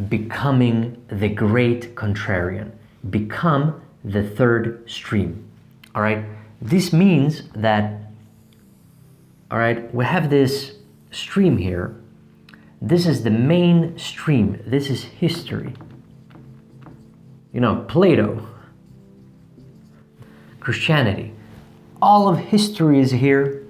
becoming the great contrarian. Become the third stream. All right. This means that, all right, we have this stream here. This is the main stream. This is history. You know, Plato, Christianity, all of history is here.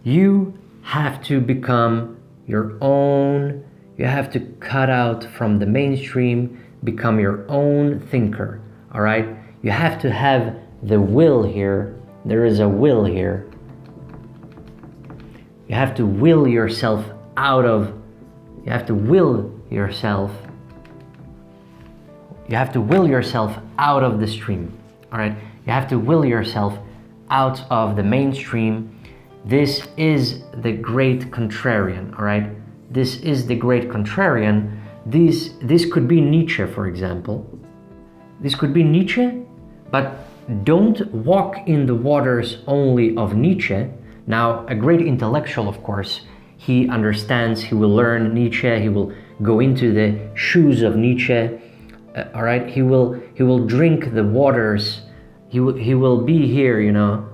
You have to become your own. You have to cut out from the mainstream, become your own thinker. All right. You have to have the will here. There is a will here. You have to will yourself out of, you have to will yourself out of the stream. All right. You have to will yourself out of the mainstream. This is the great contrarian. All right. This is the great contrarian. This could be Nietzsche, for example. This could be Nietzsche, but don't walk in the waters only of Nietzsche. Now, a great intellectual, of course, he understands, he will learn Nietzsche, he will go into the shoes of Nietzsche, all right? He will drink the waters, he will be here, you know,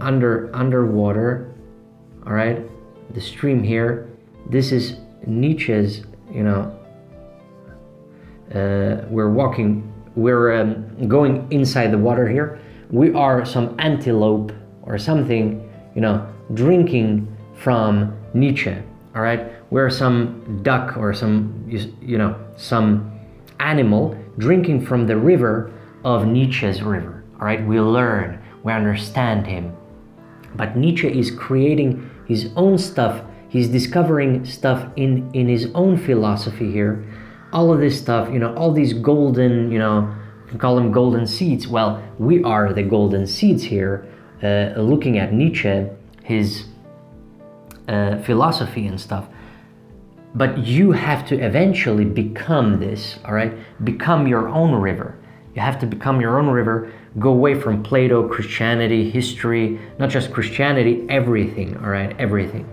underwater, all right? The stream here, this is Nietzsche's, you know, we're going inside the water here. We are some antelope or something, you know, drinking from Nietzsche, all right? We're some duck or some, you know, some animal drinking from the river of Nietzsche's river, all right? We learn, we understand him. But Nietzsche is creating his own stuff. He's discovering stuff in his own philosophy here. All of this stuff, you know, all these golden, you know, you can call them golden seeds. Well, we are the golden seeds here, looking at Nietzsche, his philosophy and stuff. But you have to eventually become this, all right? Become your own river. You have to become your own river. Go away from Plato, Christianity, history, not just Christianity, everything, all right? Everything.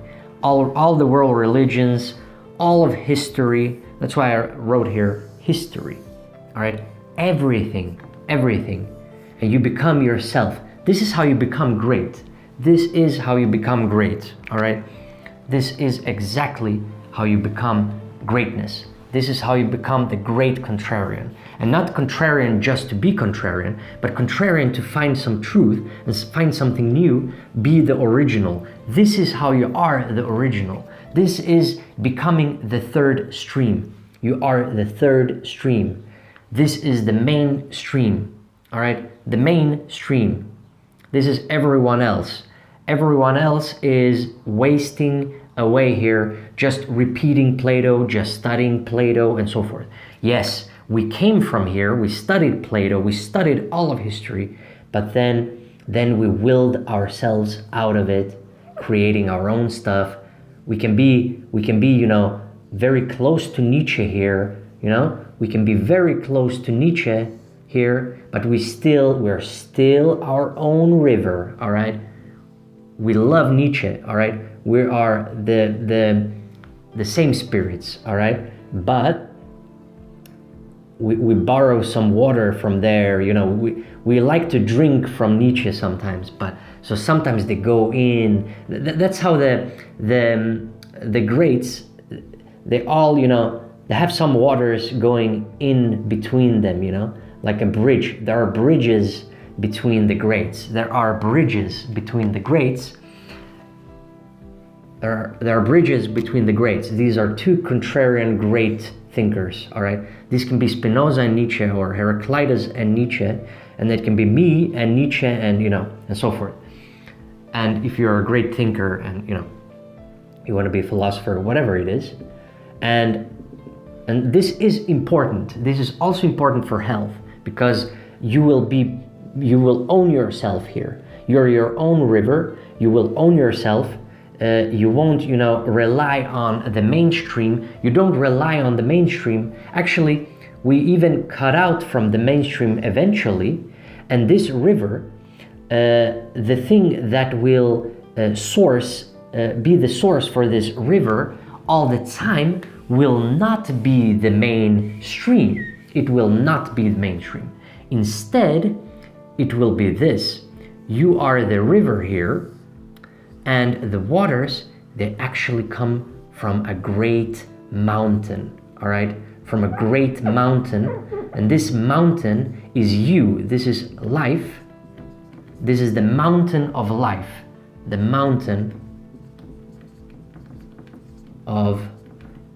All the world religions, all of history. That's why I wrote here, history, all right? Everything. And you become yourself. This is how you become great. This is how you become great, all right? This is exactly how you become greatness. This is how you become the great contrarian. And not contrarian just to be contrarian, but contrarian to find some truth and find something new, be the original. This is how you are the original. This is becoming the third stream. You are the third stream. This is the main stream, all right? The main stream. This is everyone else. Everyone else is wasting away here, just repeating Plato, just studying Plato and so forth. Yes, we came from here, we studied Plato, we studied all of history, but then we willed ourselves out of it, creating our own stuff. We can be, you know, very close to Nietzsche here, you know, we can be very close to Nietzsche here, but we're still our own river, all right? We love Nietzsche, all right? We are the same spirits, all right? But we borrow some water from there, you know, we like to drink from Nietzsche sometimes, but so sometimes they go in. That's how the greats, they all, you know, they have some waters going in between them, you know, like a bridge. There are bridges between the greats. There are bridges between the greats. There are bridges between the greats. These are two contrarian great thinkers, all right? These can be Spinoza and Nietzsche, or Heraclitus and Nietzsche, and it can be me and Nietzsche and, you know, and so forth. And if you're a great thinker and, you know, you want to be a philosopher, whatever it is, and this is important. This is also important for health, because you will own yourself here. You're your own river. You will own yourself. You won't, you know, rely on the mainstream. You don't rely on the mainstream. Actually, we even cut out from the mainstream eventually. And this river, the thing that will be the source for this river all the time will not be the main stream. It will not be the main stream. Instead, it will be this. You are the river here, and the waters, they actually come from a great mountain, all right? From a great mountain, and this mountain is you. This is life. This is the mountain of life, the mountain of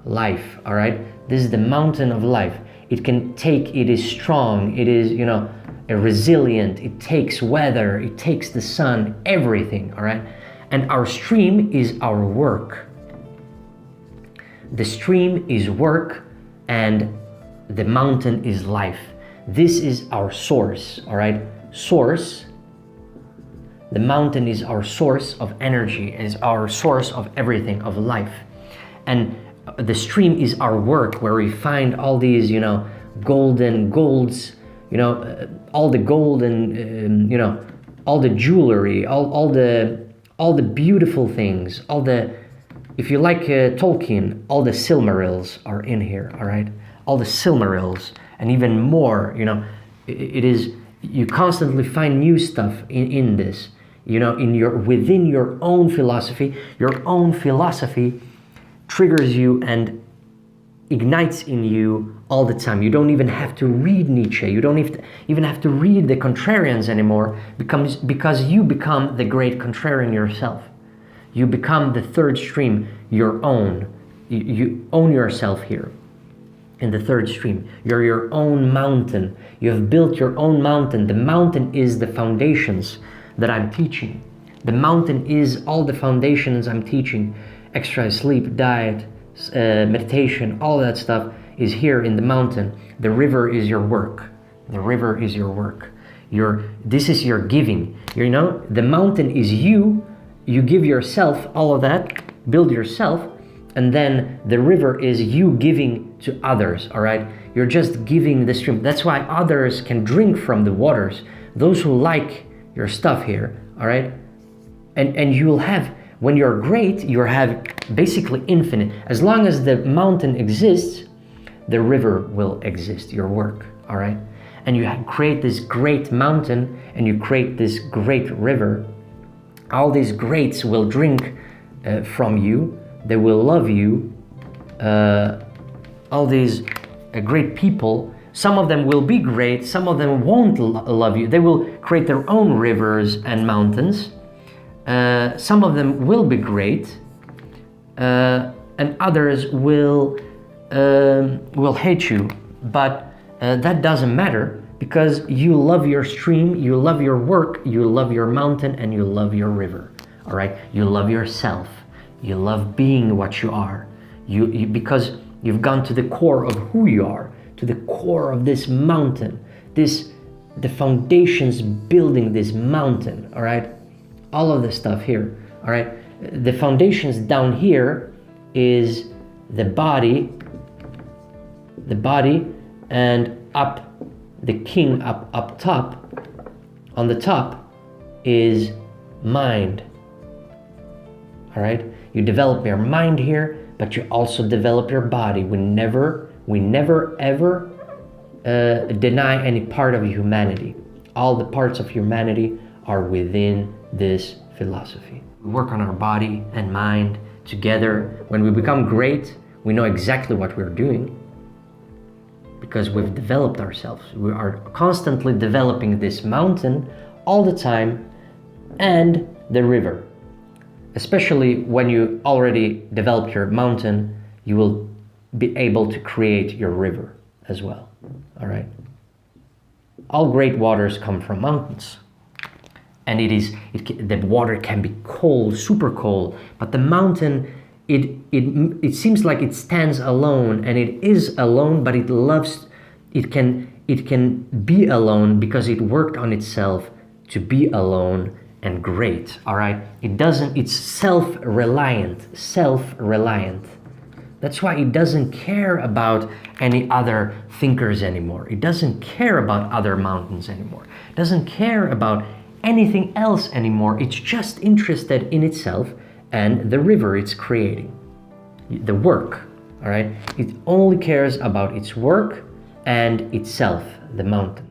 life, all right? This is the mountain of life. It is strong, it is, resilient, it takes weather, it takes the sun, everything, all right? And our stream is our work. The stream is work, and the mountain is life. This is our source, all right? Source. The mountain is our source of energy, is our source of everything, of life. And the stream is our work, where we find all these, golden golds, all the gold and, all the jewelry, all the beautiful things, if you like Tolkien, all the Silmarils are in here, all right? All the Silmarils, and even more, it is, you constantly find new stuff in this, within your own philosophy. Your own philosophy triggers you and ignites in you all the time. You don't even have to read Nietzsche. You don't even have to read the Contrarians anymore, because you become the great Contrarian yourself. You become the third stream, your own. You own yourself here in the third stream. You're your own mountain. You have built your own mountain. The mountain is the foundations that I'm teaching. The mountain is all the foundations I'm teaching. Exercise, sleep, diet, meditation, all that stuff is here in the mountain. The river is your work. The river is your work. This is your giving. The mountain is you. You give yourself all of that, build yourself, and then the river is you giving to others, all right? You're just giving the stream. That's why others can drink from the waters. Those who like your stuff here, all right? And you will have, when you're great, you have basically infinite. As long as the mountain exists, the river will exist, your work, all right? And you create this great mountain, and you create this great river. All these greats will drink from you. They will love you. All these great people, some of them will be great, some of them won't love you. They will create their own rivers and mountains. Some of them will be great, and others will hate you. But that doesn't matter, because you love your stream, you love your work, you love your mountain, and you love your river, all right? You love yourself. You love being what you are. Because you've gone to the core of who you are, to the core of this mountain, the foundations building this mountain, all right? All of the stuff here, all right? The foundations down here is the body, and up, the king up top, on the top is mind, all right? You develop your mind here, but you also develop your body. We never ever deny any part of humanity. All the parts of humanity are within this philosophy. We work on our body and mind together. When we become great, we know exactly what we're doing, because we've developed ourselves. We are constantly developing this mountain all the time, and the river. Especially when you already developed your mountain, you will be able to create your river as well, all right? All great waters come from mountains. And the water can be cold, super cold, but the mountain, it seems like it stands alone, and it is alone, but it can be alone because it worked on itself to be alone and great, all right? It's self-reliant. That's why it doesn't care about any other thinkers anymore. It doesn't care about other mountains anymore. It doesn't care about anything else anymore. It's just interested in itself and the river it's creating, the work, all right? It only cares about its work and itself, the mountain.